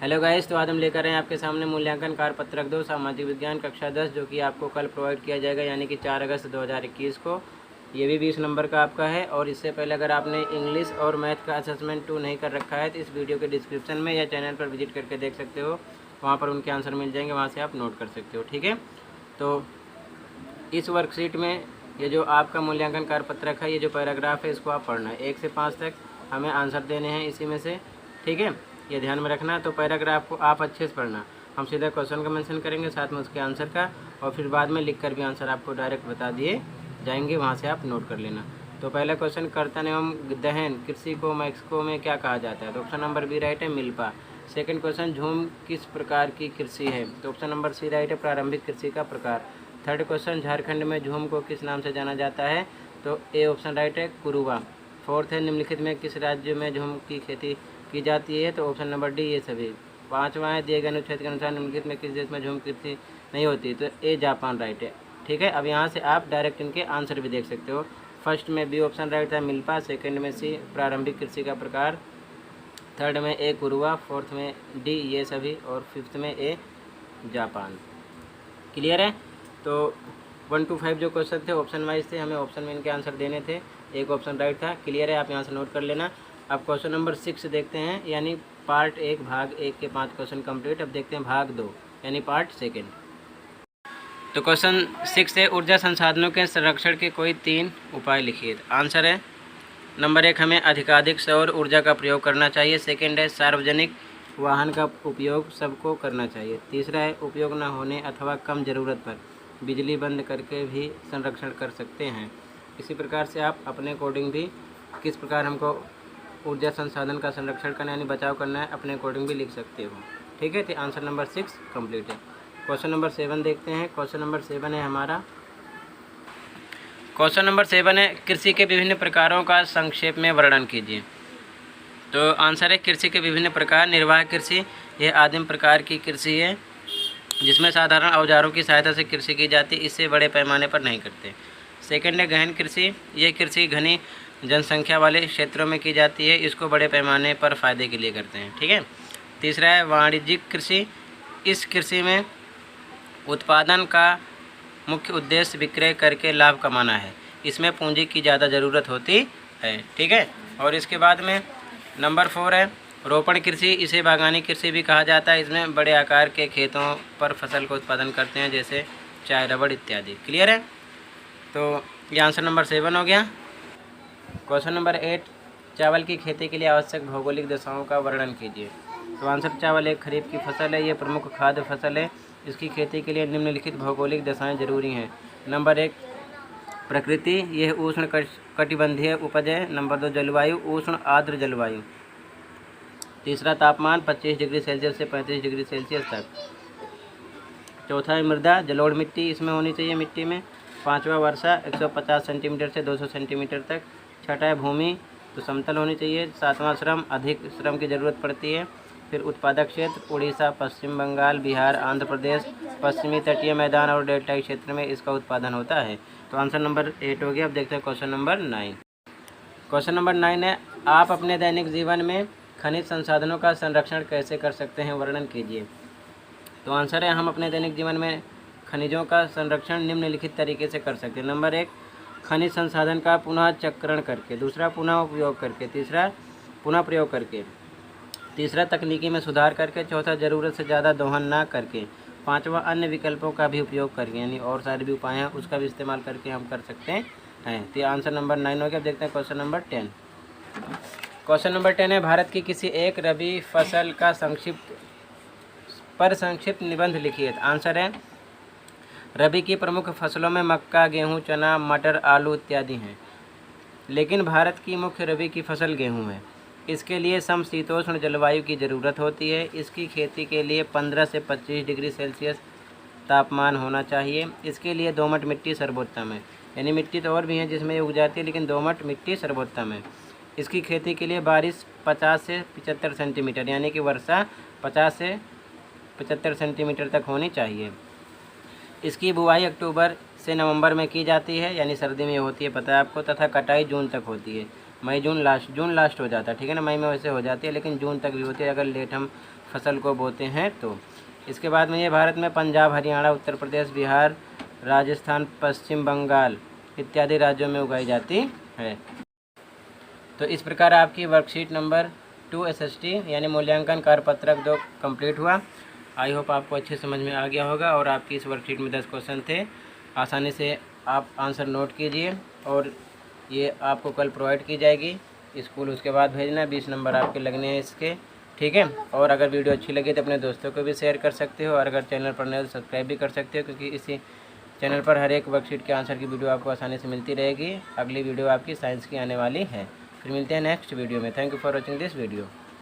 Hello guys, तो आज हम लेकर आए हैं आपके सामने मूल्यांकन कार्य पत्रक 2 सामाजिक विज्ञान कक्षा 10, जो कि आपको कल प्रोवाइड किया जाएगा, यानी कि 4 अगस्त 2021 को। ये भी 20 नंबर का आपका है। और इससे पहले अगर आपने इंग्लिश और मैथ का असेसमेंट 2 नहीं कर रखा है तो इस वीडियो के डिस्क्रिप्शन में या चैनल पर विजिट करके देख सकते हो। वहाँ पर उनके आंसर मिल जाएंगे, वहाँ से आप नोट कर सकते हो। ठीक है, तो इस वर्कशीट में ये जो आपका मूल्यांकन कार्य पत्रक है, ये जो पैराग्राफ है, इसको आप पढ़ना है। 1 से 5 तक हमें आंसर देने हैं इसी में से। ठीक है, ये ध्यान में रखना। तो पैराग्राफ को आप अच्छे से पढ़ना। हम सीधा क्वेश्चन का मेंशन करेंगे, साथ में उसके आंसर का, और फिर बाद में लिखकर भी आंसर आपको डायरेक्ट बता दिए जाएंगे, वहाँ से आप नोट कर लेना। तो पहला क्वेश्चन, कर्तन एवं दहन कृषि को मैक्सिको में क्या कहा जाता है? तो ऑप्शन नंबर बी राइट है, मिल्पा। सेकंड क्वेश्चन, झूम किस प्रकार की कृषि है? तो ऑप्शन नंबर सी राइट है, प्रारंभिक कृषि का प्रकार। थर्ड क्वेश्चन, झारखंड में झूम को किस नाम से जाना जाता है? तो ए ऑप्शन राइट है, कुरुवा। फोर्थ है, निम्नलिखित में किस राज्य में झूम की खेती की जाती है? तो ऑप्शन नंबर डी ये सभी। पाँचवां है, दिए गए अनुच्छेद के अनुसार निम्नलिखित में किस देश में झूम कृषि नहीं होती? तो ए जापान राइट है। ठीक है, अब यहाँ से आप डायरेक्ट इनके आंसर भी देख सकते हो। फर्स्ट में बी ऑप्शन राइट था, मिल्पा। सेकंड में सी, प्रारंभिक कृषि का प्रकार। थर्ड में ए, कुरुवा। फोर्थ में डी ये सभी, और फिफ्थ में ए, जापान। क्लियर है? तो 1 to 5 जो क्वेश्चन थे ऑप्शन वाइज थे, हमें ऑप्शन में इनके आंसर देने थे। एक ऑप्शन राइट था। क्लियर है? आप यहाँ से नोट कर लेना। अब क्वेश्चन नंबर 6 देखते हैं, यानी पार्ट 1 भाग 1 के 5 क्वेश्चन कंप्लीट। अब देखते हैं भाग 2 यानी पार्ट 2। तो क्वेश्चन 6 है, ऊर्जा संसाधनों के संरक्षण के कोई 3 उपाय लिखिए। आंसर है नंबर 1, हमें अधिकाधिक सौर ऊर्जा का प्रयोग करना चाहिए। सेकेंड है, सार्वजनिक वाहन का उपयोग सबको करना चाहिए। तीसरा है, उपयोग न होने अथवा कम ज़रूरत पर बिजली बंद करके भी संरक्षण कर सकते हैं। इसी प्रकार से आप अपने अकॉर्डिंग भी किस प्रकार हमको ऊर्जा संसाधन का संरक्षण करना यानी बचाव करना है, अपने अकॉर्डिंग भी लिख सकते हो। ठीक है, तो आंसर नंबर 6 कंप्लीट है। क्वेश्चन नंबर 7 देखते हैं। क्वेश्चन नंबर 7 है हमारा, क्वेश्चन नंबर 7 है, कृषि के विभिन्न प्रकारों का संक्षेप में वर्णन कीजिए। तो आंसर है, कृषि के विभिन्न प्रकार। निर्वाह कृषि, यह आदिम प्रकार की कृषि है जिसमें साधारण औजारों की सहायता से कृषि की जाती है, इससे बड़े पैमाने पर नहीं करते। सेकंड है गहन कृषि, ये कृषि घनी जनसंख्या वाले क्षेत्रों में की जाती है, इसको बड़े पैमाने पर फ़ायदे के लिए करते हैं। ठीक है। तीसरा है वाणिज्यिक कृषि, इस कृषि में उत्पादन का मुख्य उद्देश्य विक्रय करके लाभ कमाना है, इसमें पूंजी की ज़्यादा ज़रूरत होती है। ठीक है। और इसके बाद में नंबर 4 है रोपण कृषि, इसे बागानी कृषि भी कहा जाता है, इसमें बड़े आकार के खेतों पर फसल का उत्पादन करते हैं, जैसे चाय, रबड़ इत्यादि। क्लियर है? तो ये आंसर नंबर 7 हो गया। क्वेश्चन नंबर 8, चावल की खेती के लिए आवश्यक भौगोलिक दशाओं का वर्णन कीजिए। तो आंसर, चावल एक खरीफ की फसल है, ये प्रमुख खाद्य फसल है, इसकी खेती के लिए निम्नलिखित भौगोलिक दशाएं जरूरी हैं। नंबर 1 प्रकृति, यह उष्ण कटिबंधीय उपज है। नंबर 2 जलवायु, उष्ण आर्द्र जलवायु। तीसरा तापमान 25 डिग्री सेल्सियस से 35 डिग्री सेल्सियस तक। चौथा है मृदा, जलोढ़ मिट्टी इसमें होनी चाहिए मिट्टी में। पाँचवा वर्षा 150 सेंटीमीटर से 200 सेंटीमीटर तक। छठा है भूमि, तो समतल होनी चाहिए। सातवां श्रम, अधिक श्रम की ज़रूरत पड़ती है। फिर उत्पादक क्षेत्र, उड़ीसा, पश्चिम बंगाल, बिहार, आंध्र प्रदेश, पश्चिमी तटीय मैदान और डेल्टाई क्षेत्र में इसका उत्पादन होता है। तो आंसर नंबर 8 हो गया। अब देखते हैं क्वेश्चन नंबर 9। क्वेश्चन नंबर 9 है, आप अपने दैनिक जीवन में खनिज संसाधनों का संरक्षण कैसे कर सकते हैं, वर्णन कीजिए। तो आंसर है, हम अपने दैनिक जीवन में खनिजों का संरक्षण निम्नलिखित तरीके से कर सकते हैं। नंबर 1 खनिज संसाधन का पुनः चक्रण करके। दूसरा पुनः उपयोग करके। तीसरा पुनः प्रयोग करके। तीसरा तकनीकी में सुधार करके। चौथा ज़रूरत से ज़्यादा दोहन ना करके। पांचवा अन्य विकल्पों का भी उपयोग करके, यानी और सारे भी उपाय हैं उसका भी इस्तेमाल करके हम कर सकते हैं। तो आंसर नंबर 9 हो गया। अब देखते हैं क्वेश्चन नंबर 10। क्वेश्चन नंबर 10 है, भारत की किसी एक रबी फसल का संक्षिप्त निबंध लिखिए। आंसर है, रबी की प्रमुख फसलों में मक्का, गेहूं, चना, मटर, आलू इत्यादि हैं, लेकिन भारत की मुख्य रबी की फसल गेहूं है। इसके लिए समशीतोष्ण जलवायु की ज़रूरत होती है। इसकी खेती के लिए 15 से 25 डिग्री सेल्सियस तापमान होना चाहिए। इसके लिए दोमट मिट्टी सर्वोत्तम है, यानी मिट्टी तो और भी हैं जिसमें ये उग जाती है, लेकिन दोमट मिट्टी सर्वोत्तम है। इसकी खेती के लिए बारिश 50 से 75 सेंटीमीटर, यानी कि वर्षा 50 से 75 सेंटीमीटर तक होनी चाहिए। इसकी बुवाई अक्टूबर से नवंबर में की जाती है, यानी सर्दी में होती है, पता है आपको, तथा कटाई जून तक होती है। मई जून लास्ट हो जाता है, ठीक है ना। मई में वैसे हो जाती है लेकिन जून तक भी होती है अगर लेट हम फसल को बोते हैं तो। इसके बाद में ये भारत में पंजाब, हरियाणा, उत्तर प्रदेश, बिहार, राजस्थान, पश्चिम बंगाल इत्यादि राज्यों में उगाई जाती है। तो इस प्रकार आपकी वर्कशीट नंबर 2 SST यानी मूल्यांकन कार्यपत्रक 2 कंप्लीट हुआ। आई होप आपको अच्छे समझ में आ गया होगा और आपकी इस वर्कशीट में 10 क्वेश्चन थे। आसानी से आप आंसर नोट कीजिए और ये आपको कल प्रोवाइड की जाएगी स्कूल, उसके बाद भेजना। 20 नंबर आपके लगने हैं इसके, ठीक है। और अगर वीडियो अच्छी लगी तो अपने दोस्तों को भी शेयर कर सकते हो और अगर चैनल पर नए हो तो सब्सक्राइब भी कर सकते हो, क्योंकि इसी चैनल पर हर एक वर्कशीट के आंसर की वीडियो आपको आसानी से मिलती रहेगी। अगली वीडियो आपकी साइंस की आने वाली है। फिर मिलते हैं नेक्स्ट वीडियो में। Thank you for watching this video.